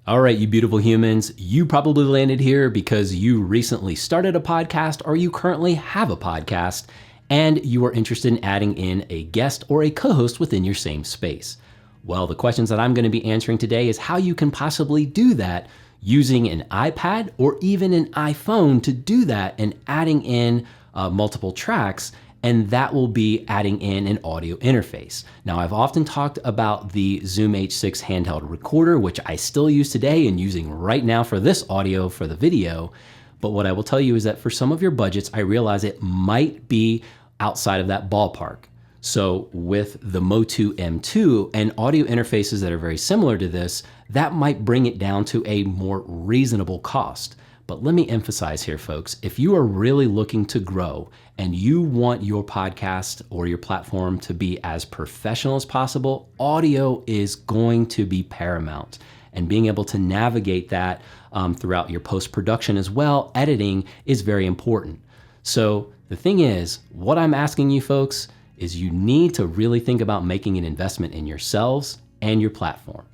All right, you beautiful humans, you probably landed here because you recently started a podcast or you currently have a podcast and you are interested in adding in a guest or a co-host within your same space. Well, the questions that I'm going to be answering today is how you can possibly do that using an iPad or even an iPhone to do that and adding in multiple tracks, and that will be adding in an audio interface. Now, I've often talked about the Zoom H6 handheld recorder, which I still use today and using right now for this audio for the video. But what I will tell you is that for some of your budgets, I realize it might be outside of that ballpark. So with the MOTU M2 and audio interfaces that are very similar to this, that might bring it down to a more reasonable cost. But let me emphasize here, folks, if you are really looking to grow and you want your podcast or your platform to be as professional as possible, audio is going to be paramount. And being able to navigate that throughout your post-production as well, editing, is very important. So the thing is, what I'm asking you folks is you need to really think about making an investment in yourselves and your platform.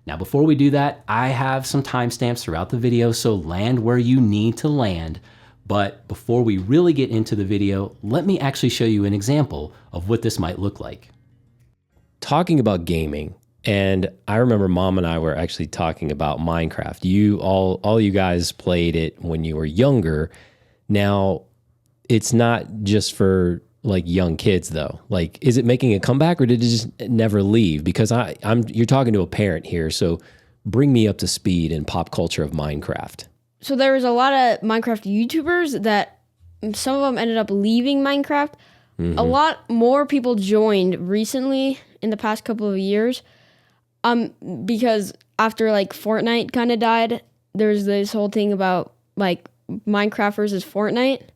Now, before we do that, I have some timestamps throughout the video, so land where you need to land. But before we really get into the video, let me actually show you an example of what this might look like. Talking about gaming, and I remember Mom and I were actually talking about Minecraft. All you guys played it when you were younger. Now, it's not just for like young kids though. Like, is it making a comeback or did it just never leave? Because you're talking to a parent here, so bring me up to speed in pop culture of Minecraft. So there was a lot of Minecraft YouTubers that some of them ended up leaving Minecraft. Mm-hmm. A lot more people joined recently in the past couple of years. Because after like Fortnite kind of died, there's this whole thing about like Minecraft versus Fortnite.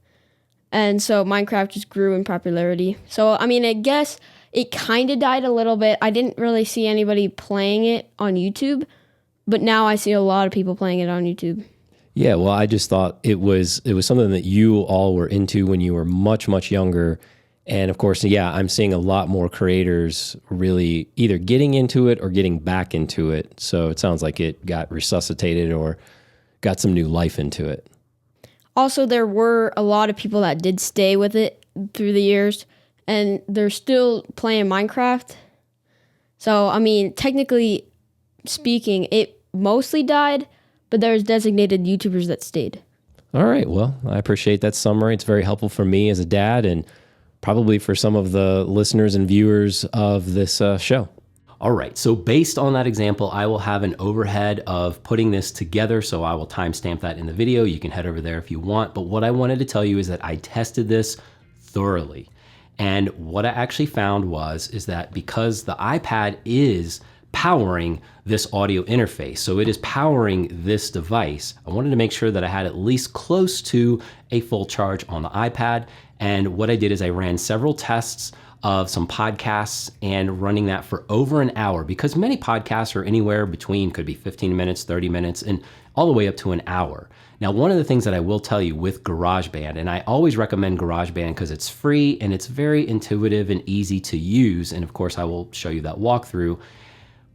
And so Minecraft just grew in popularity. So, I mean, I guess it kind of died a little bit. I didn't really see anybody playing it on YouTube, but now I see a lot of people playing it on YouTube. Yeah, well, I just thought it was something that you all were into when you were much, much younger. And of course, yeah, I'm seeing a lot more creators really either getting into it or getting back into it. So it sounds like it got resuscitated or got some new life into it. Also, there were a lot of people that did stay with it through the years, and they're still playing Minecraft. So, I mean, technically speaking, it mostly died, but there's designated YouTubers that stayed. All right, well, I appreciate that summary. It's very helpful for me as a dad and probably for some of the listeners and viewers of this show. All right, so based on that example, I will have an overhead of putting this together, so I will timestamp that in the video. You can head over there if you want, but what I wanted to tell you is that I tested this thoroughly. And what I actually found is that because the iPad is powering this audio interface, so it is powering this device, I wanted to make sure that I had at least close to a full charge on the iPad. And what I did is I ran several tests of some podcasts and running that for over an hour, because many podcasts are anywhere between, could be 15 minutes, 30 minutes, and all the way up to an hour. Now, one of the things that I will tell you with Garageband, and I always recommend Garageband because it's free and it's very intuitive and easy to use, and of course I will show you that walkthrough,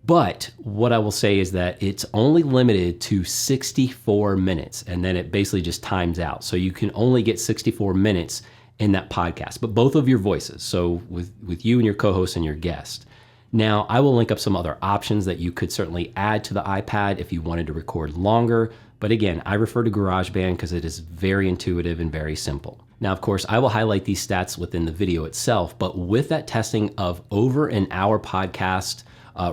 but what I will say is that it's only limited to 64 minutes, and then it basically just times out. So you can only get 64 minutes in that podcast, but both of your voices. So with you and your co-host and your guest. Now, I will link up some other options that you could certainly add to the iPad if you wanted to record longer. But again, I refer to GarageBand because it is very intuitive and very simple. Now, of course, I will highlight these stats within the video itself, but with that testing of over an hour podcast,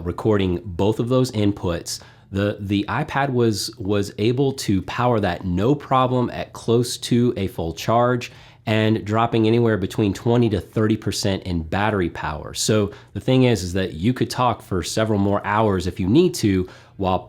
recording both of those inputs, the iPad was able to power that no problem at close to a full charge, and dropping anywhere between 20 to 30% in battery power. So the thing is that you could talk for several more hours if you need to while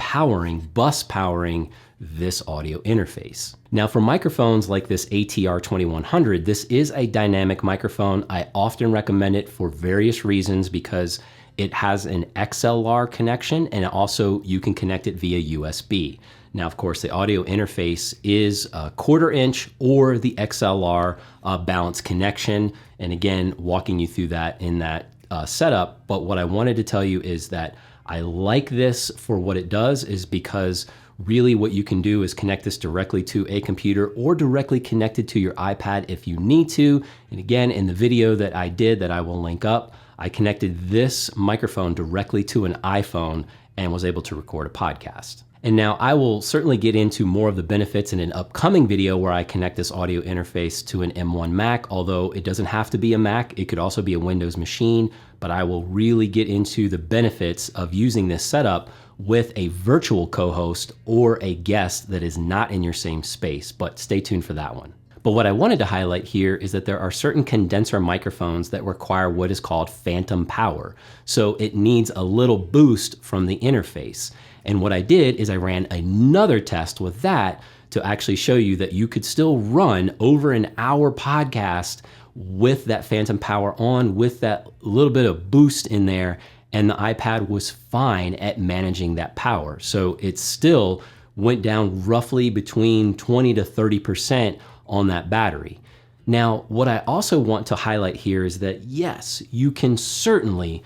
bus powering this audio interface. Now, for microphones like this ATR 2100, this is a dynamic microphone. I often recommend it for various reasons because it has an XLR connection, and also you can connect it via USB. Now, of course, the audio interface is a 1/4 inch or the XLR balanced connection. And again, walking you through that in that setup. But what I wanted to tell you is that I like this for what it does is because really what you can do is connect this directly to a computer or directly connected to your iPad if you need to. And again, in the video that I did that I will link up, I connected this microphone directly to an iPhone and was able to record a podcast. And now I will certainly get into more of the benefits in an upcoming video where I connect this audio interface to an M1 Mac, although it doesn't have to be a Mac, it could also be a Windows machine, but I will really get into the benefits of using this setup with a virtual co-host or a guest that is not in your same space, but stay tuned for that one. But what I wanted to highlight here is that there are certain condenser microphones that require what is called phantom power. So it needs a little boost from the interface. And what I did is I ran another test with that to actually show you that you could still run over an hour podcast with that phantom power on, with that little bit of boost in there, and the iPad was fine at managing that power. So it still went down roughly between 20 to 30% on that battery. Now, what I also want to highlight here is that yes, you can certainly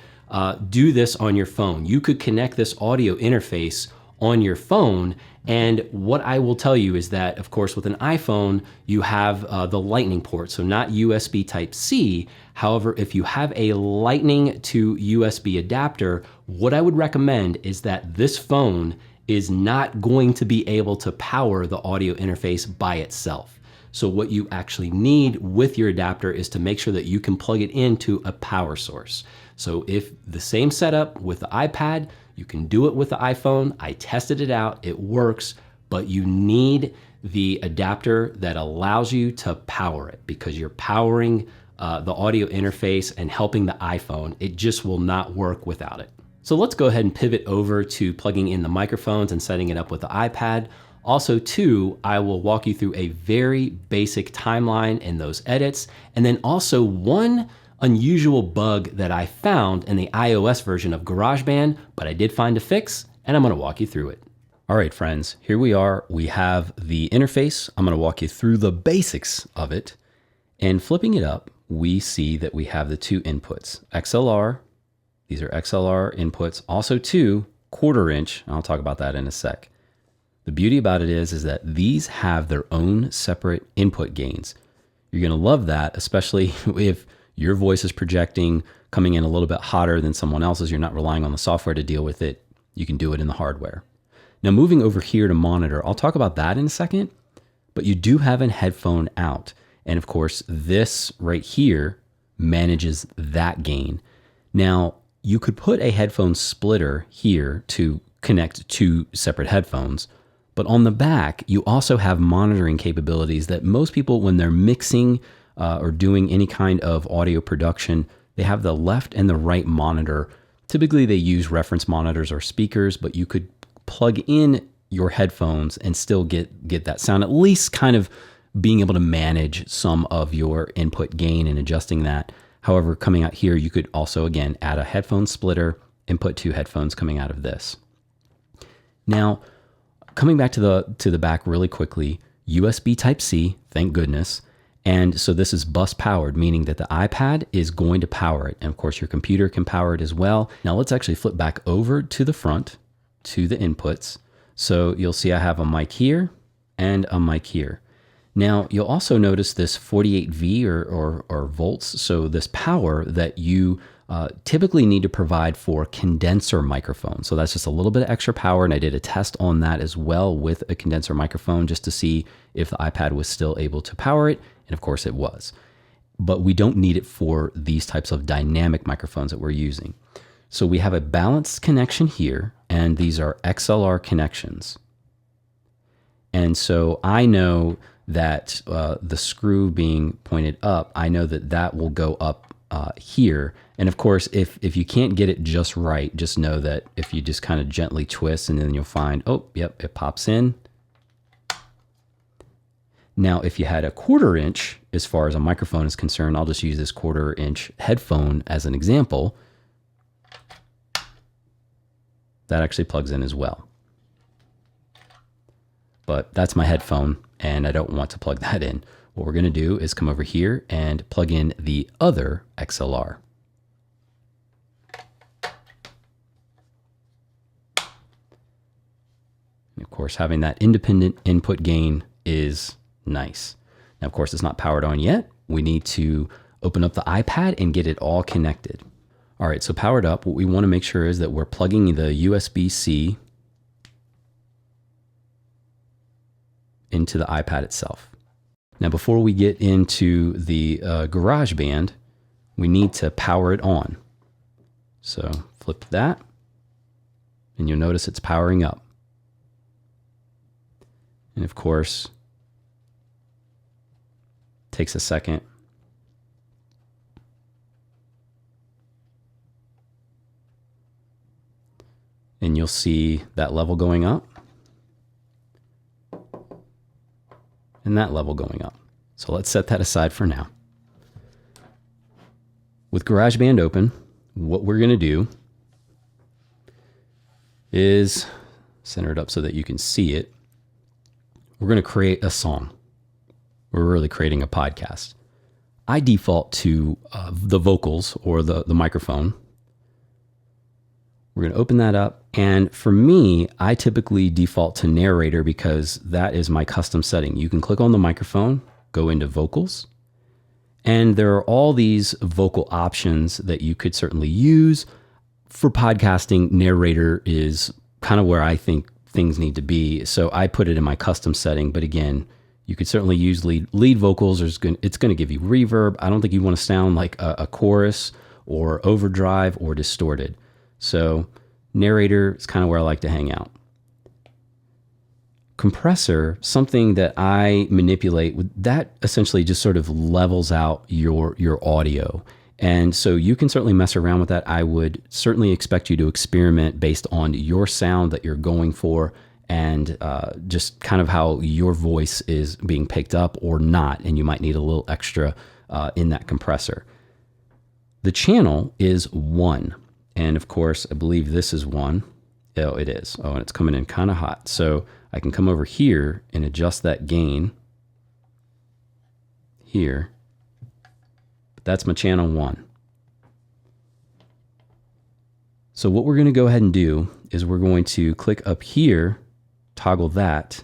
do this on your phone. You could connect this audio interface on your phone. And what I will tell you is that, of course, with an iPhone, you have the Lightning port, so not USB Type-C. However, if you have a Lightning to USB adapter, what I would recommend is that this phone is not going to be able to power the audio interface by itself. So what you actually need with your adapter is to make sure that you can plug it into a power source. So if the same setup with the iPad, you can do it with the iPhone. I tested it out, it works, but you need the adapter that allows you to power it because you're powering the audio interface and helping the iPhone. It just will not work without it. So let's go ahead and pivot over to plugging in the microphones and setting it up with the iPad. Also, too, I will walk you through a very basic timeline in those edits, and then also one unusual bug that I found in the iOS version of Garageband, but I did find a fix, and I'm gonna walk you through it. All right, friends, here we are. We have the interface. I'm gonna walk you through the basics of it, and flipping it up, we see that we have the two inputs, XLR. These are XLR inputs, also two 1/4 inch. I'll talk about that in a sec. The beauty about it is that these have their own separate input gains. You're gonna love that, especially if your voice is projecting, coming in a little bit hotter than someone else's. You're not relying on the software to deal with it. You can do it in the hardware. Now moving over here to monitor, I'll talk about that in a second, but you do have a headphone out. And of course, this right here manages that gain. Now, you could put a headphone splitter here to connect two separate headphones, but on the back, you also have monitoring capabilities that most people, when they're mixing or doing any kind of audio production, they have the left and the right monitor. Typically, they use reference monitors or speakers, but you could plug in your headphones and still get that sound, at least kind of being able to manage some of your input gain and adjusting that. However, coming out here, you could also, again, add a headphone splitter and put two headphones coming out of this. Now, coming back to the back really quickly, USB Type-C, thank goodness. And so this is bus powered, meaning that the iPad is going to power it. And of course, your computer can power it as well. Now let's actually flip back over to the front, to the inputs. So you'll see I have a mic here and a mic here. Now, you'll also notice this 48V or volts. So this power that you typically need to provide for condenser microphones. So that's just a little bit of extra power. And I did a test on that as well with a condenser microphone just to see if the iPad was still able to power it. And of course it was. But we don't need it for these types of dynamic microphones that we're using. So we have a balanced connection here, and these are XLR connections. And so I know that the screw being pointed up, I know that that will go up here. And of course, if you can't get it just right, just know that if you just kind of gently twist, and then you'll find, oh, yep, it pops in. Now, if you had a 1/4 inch, as far as a microphone is concerned, I'll just use this 1/4 inch headphone as an example. That actually plugs in as well. But that's my headphone, and I don't want to plug that in. What we're going to do is come over here and plug in the other XLR. course, having that independent input gain is nice. Now, of course, it's not powered on yet. We need to open up the iPad and get it all connected. All right, so powered up, what we want to make sure is that we're plugging the USB-C into the iPad itself. Now, before we get into the Garageband, we need to power it on. So flip that, and you'll notice it's powering up. And of course, takes a second. And you'll see that level going up and that level going up. So let's set that aside for now. With GarageBand open, what we're going to do is center it up so that you can see it. We're going to create a song. We're really creating a podcast. I default to the vocals or the microphone. We're going to open that up. And for me, I typically default to narrator because that is my custom setting. You can click on the microphone, go into vocals, and there are all these vocal options that you could certainly use. For podcasting, narrator is kind of where I think things need to be. So I put it in my custom setting. But again, you could certainly use lead vocals. It's going to give you reverb. I don't think you want to sound like a chorus or overdrive or distorted. So narrator is kind of where I like to hang out. Compressor, something that I manipulate, that essentially just sort of levels out your audio. And so you can certainly mess around with that. I would certainly expect you to experiment based on your sound that you're going for and just kind of how your voice is being picked up or not. And you might need a little extra in that compressor. The channel is 1. And of course, I believe this is 1. Oh, it is. Oh, and it's coming in kind of hot. So I can come over here and adjust that gain here. But that's my channel 1. So what we're going to go ahead and do is we're going to click up here, toggle that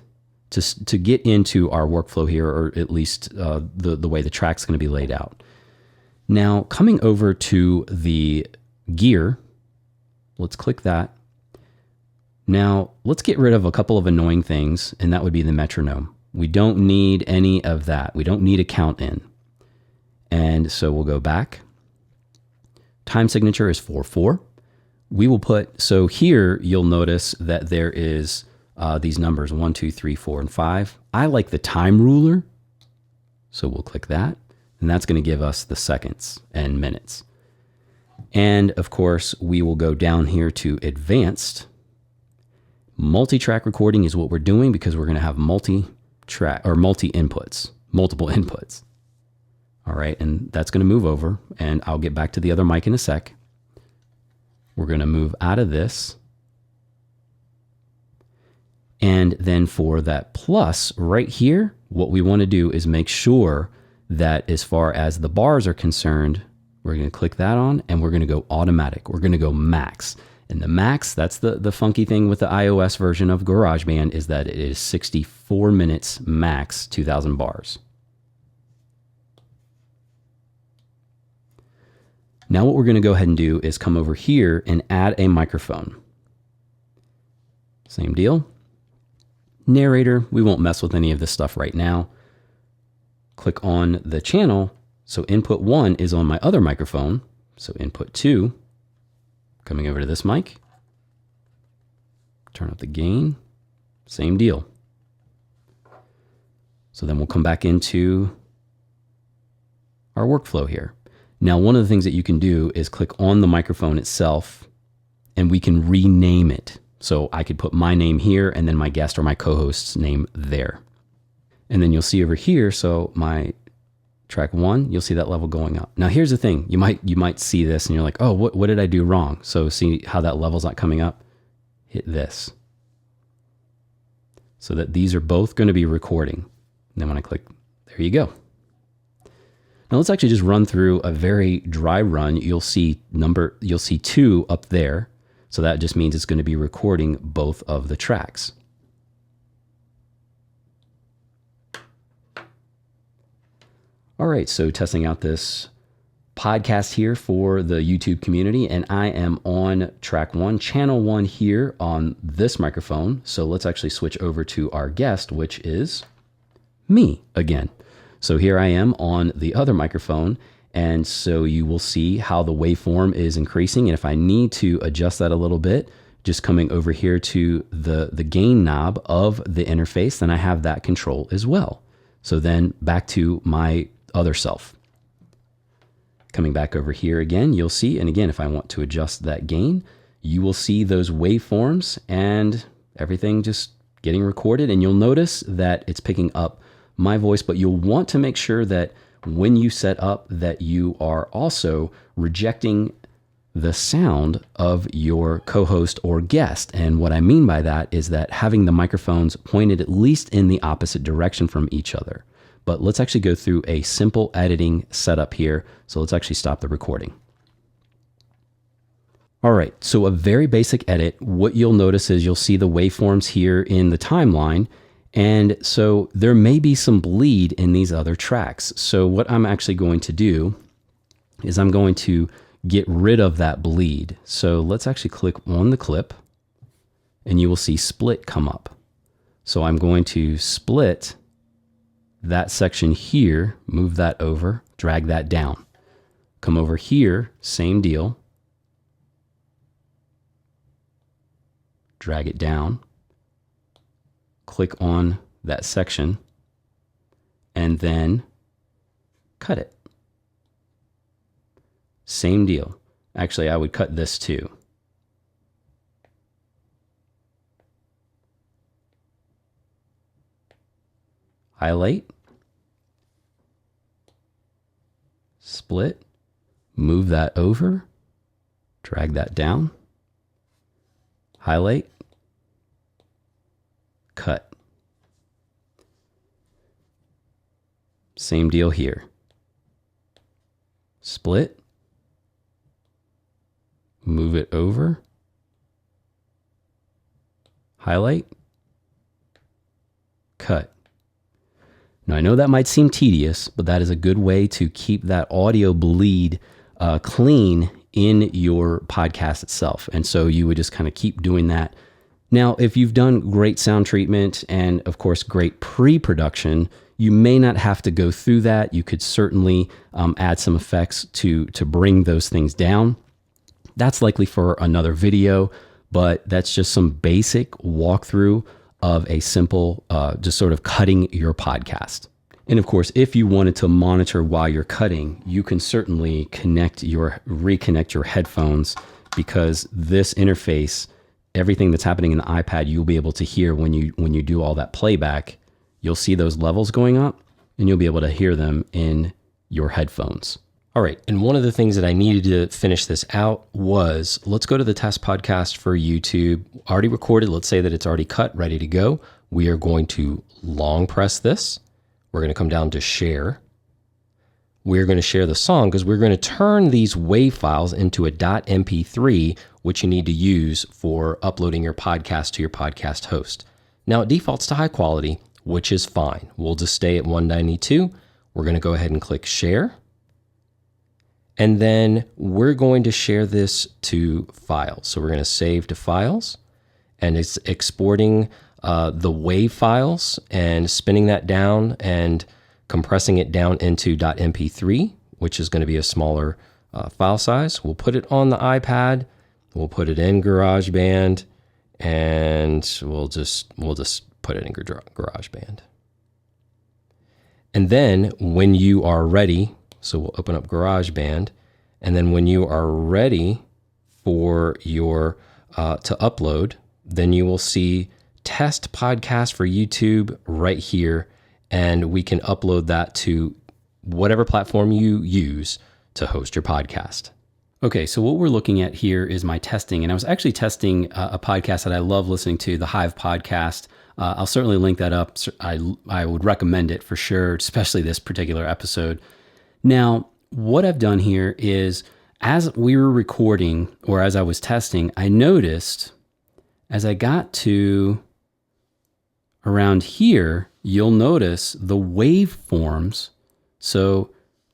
to get into our workflow here, or at least the way the track's going to be laid out. Now, coming over to the gear, let's click that. Now, let's get rid of a couple of annoying things, and that would be the metronome. We don't need any of that. We don't need a count in. And so we'll go back. Time signature is 4/4. We will put, so here you'll notice that there is these numbers 1, 2, 3, 4, and 5. I like the time ruler. So we'll click that, and that's going to give us the seconds and minutes. And of course, we will go down here to advanced. Multi-track recording is what we're doing because we're going to have multi-track or multi-inputs, multiple inputs. All right, and that's going to move over, and I'll get back to the other mic in a sec. We're going to move out of this. And then for that plus right here, what we want to do is make sure that as far as the bars are concerned, we're going to click that on, and we're going to go automatic. We're going to go max. And the max, that's the funky thing with the iOS version of GarageBand, is that it is 64 minutes max, 2,000 bars. Now what we're going to go ahead and do is come over here and add a microphone. Same deal. Narrator, we won't mess with any of this stuff right now. Click on the channel. So input 1 is on my other microphone. So input 2, coming over to this mic. Turn up the gain. Same deal. So then we'll come back into our workflow here. Now, one of the things that you can do is click on the microphone itself, and we can rename it. So I could put my name here and then my guest or my co-host's name there. And then you'll see over here, so my track 1, you'll see that level going up. Now here's the thing, you might see this and you're like, oh, what did I do wrong? So see how that level's not coming up? Hit this. So that these are both going to be recording. And then when I click, there you go. Now let's actually just run through a very dry run. You'll see 2 up there. So that just means it's going to be recording both of the tracks. All right, so testing out this podcast here for the YouTube community, and I am on track 1, channel 1 here on this microphone. So let's actually switch over to our guest, which is me again. So here I am on the other microphone, and so you will see how the waveform is increasing. And if I need to adjust that a little bit, just coming over here to the gain knob of the interface, then I have that control as well. So then back to my other self. Coming back over here again, you'll see, and again, if I want to adjust that gain, you will see those waveforms and everything just getting recorded. And you'll notice that it's picking up my voice, but you'll want to make sure that when you set up that you are also rejecting the sound of your co-host or guest. And what I mean by that is that having the microphones pointed at least in the opposite direction from each other. But let's actually go through a simple editing setup here. So let's actually stop the recording. All right, so a very basic edit. What you'll notice is you'll see the waveforms here in the timeline. And so there may be some bleed in these other tracks. So what I'm actually going to do is I'm going to get rid of that bleed. So let's actually click on the clip and you will see split come up. So I'm going to split that section here, move that over, drag that down. Come over here, same deal. Drag it down. Click on that section and then cut it. Same deal. Actually, I would cut this too. Highlight, split, move that over, drag that down, highlight, cut. Same deal here. Split, move it over, highlight, cut. Now, I know that might seem tedious, but that is a good way to keep that audio bleed clean in your podcast itself. And so you would just kind of keep doing that. Now, if you've done great sound treatment and, of course, great pre-production, you may not have to go through that. You could certainly add some effects to bring those things down. That's likely for another video, but that's just some basic walkthrough of a simple, just sort of cutting your podcast. And of course, if you wanted to monitor while you're cutting, you can certainly reconnect your headphones, because this interface, everything that's happening in the iPad, you'll be able to hear when you do all that playback. You'll see those levels going up and you'll be able to hear them in your headphones. All right, and one of the things that I needed to finish this out was, let's go to the test podcast for YouTube. Already recorded, let's say that it's already cut, ready to go. We are going to long press this. We're going to come down to share. We're going to share the song because we're going to turn these WAV files into a .mp3, which you need to use for uploading your podcast to your podcast host. Now, it defaults to high quality, which is fine. We'll just stay at 192. We're going to go ahead and click share. And then we're going to share this to files. So we're going to save to files, and it's exporting the WAV files and spinning that down and compressing it down into .mp3, which is going to be a smaller file size. We'll put it on the iPad. We'll put it in GarageBand, and we'll just put it in GarageBand. And then when you are ready, so we'll open up GarageBand, and then when you are ready for your to upload, then you will see test podcast for YouTube right here, and we can upload that to whatever platform you use to host your podcast. Okay, so what we're looking at here is my testing, and I was actually testing a podcast that I love listening to, the Hive podcast. I'll certainly link that up. I would recommend it for sure, especially this particular episode. Now, what I've done here is, as we were recording, or as I was testing, I noticed as I got to around here, you'll notice the waveforms So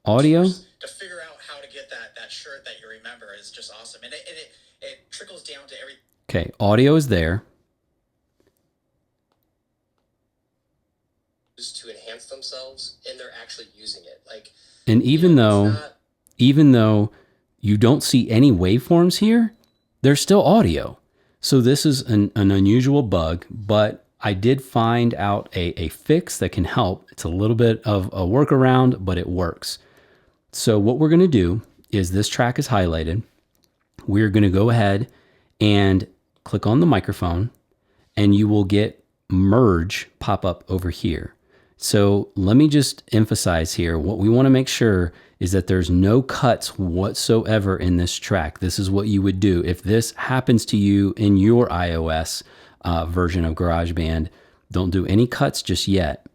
audio. To figure out how to get that shirt that you remember is just awesome. And it trickles down to every. Okay, audio is there. To enhance themselves, and they're actually using it. Like, And even though you don't see any waveforms here, there's still audio. So this is an unusual bug, but I did find out a fix that can help. It's a little bit of a workaround, but it works. So what we're going to do is, this track is highlighted. We're going to go ahead and click on the microphone, and you will get merge pop up over here. So let me just emphasize here, what we want to make sure is that there's no cuts whatsoever in this track. This is what you would do. If this happens to you in your iOS version of GarageBand, don't do any cuts just yet.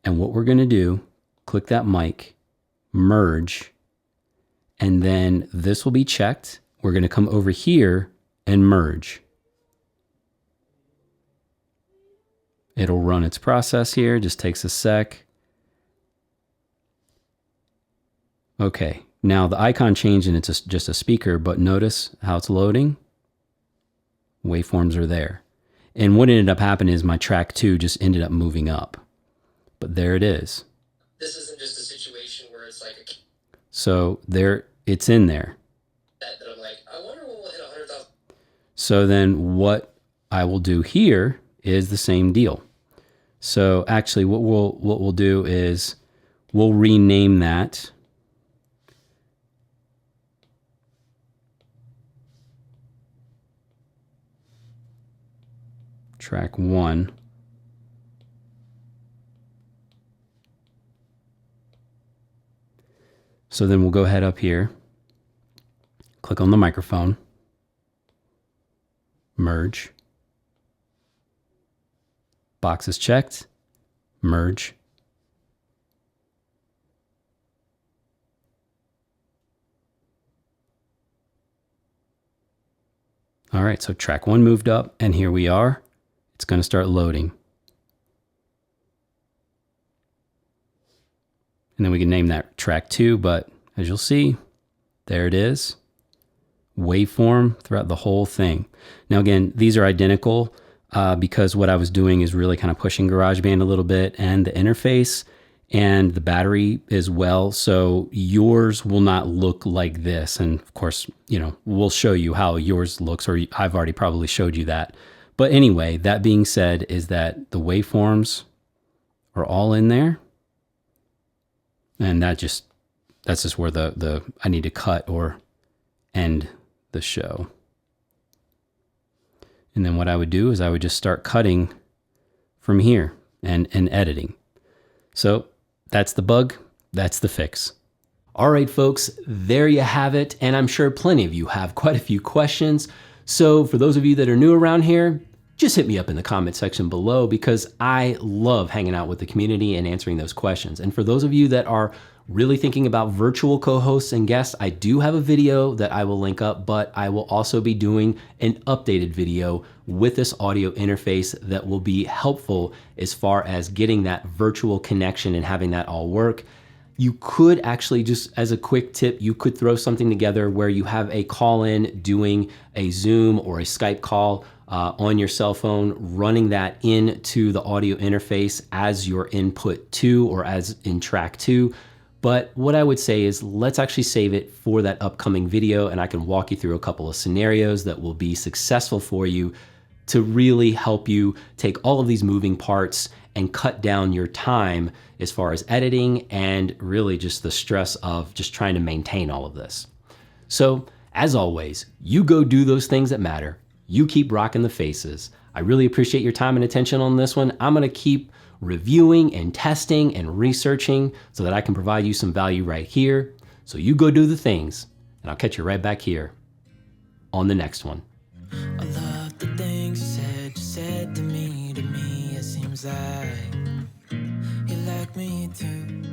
And what we're going to do, click that mic, merge, and then this will be checked. We're going to come over here and merge. It'll run its process here, just takes a sec. Okay, now the icon changed and it's just a speaker, but notice how it's loading. Waveforms are there. And what ended up happening is my track 2 just ended up moving up. But there it is. this isn't just a situation where it's like a So there, it's in there. that I'm like, I wonder when we'll hit 100,000. So then what I will do here is the same deal. So actually what we'll do is we'll rename that track 1. So then we'll go ahead up here, click on the microphone, merge, box is checked, merge. All right, so track 1 moved up, and here we are. It's going to start loading. And then we can name that track 2, but as you'll see, there it is. Waveform throughout the whole thing. Now again, these are identical because what I was doing is really kind of pushing GarageBand a little bit, and the interface and the battery as well. So yours will not look like this. And of course, you know, we'll show you how yours looks, or I've already probably showed you that. But anyway, that being said, is that the waveforms are all in there. And that's just where I need to cut or end the show. And then what I would do is I would just start cutting from here and editing. So that's the bug, that's the fix. All right, folks, there you have it. And I'm sure plenty of you have quite a few questions. So for those of you that are new around here, just hit me up in the comment section below, because I love hanging out with the community and answering those questions. And for those of you that are really thinking about virtual co-hosts and guests, I do have a video that I will link up, but I will also be doing an updated video with this audio interface that will be helpful as far as getting that virtual connection and having that all work. You could actually, just as a quick tip, you could throw something together where you have a call-in doing a Zoom or a Skype call on your cell phone, running that into the audio interface as your input 2 or as in track 2. But what I would say is, let's actually save it for that upcoming video, and I can walk you through a couple of scenarios that will be successful for you to really help you take all of these moving parts and cut down your time as far as editing and really just the stress of just trying to maintain all of this. So as always, you go do those things that matter. You keep rocking the faces. I really appreciate your time and attention on this one. I'm gonna keep reviewing and testing and researching so that I can provide you some value right here. So you go do the things, and I'll catch you right back here on the next one. I love the things you said to me, it seems like you like me too.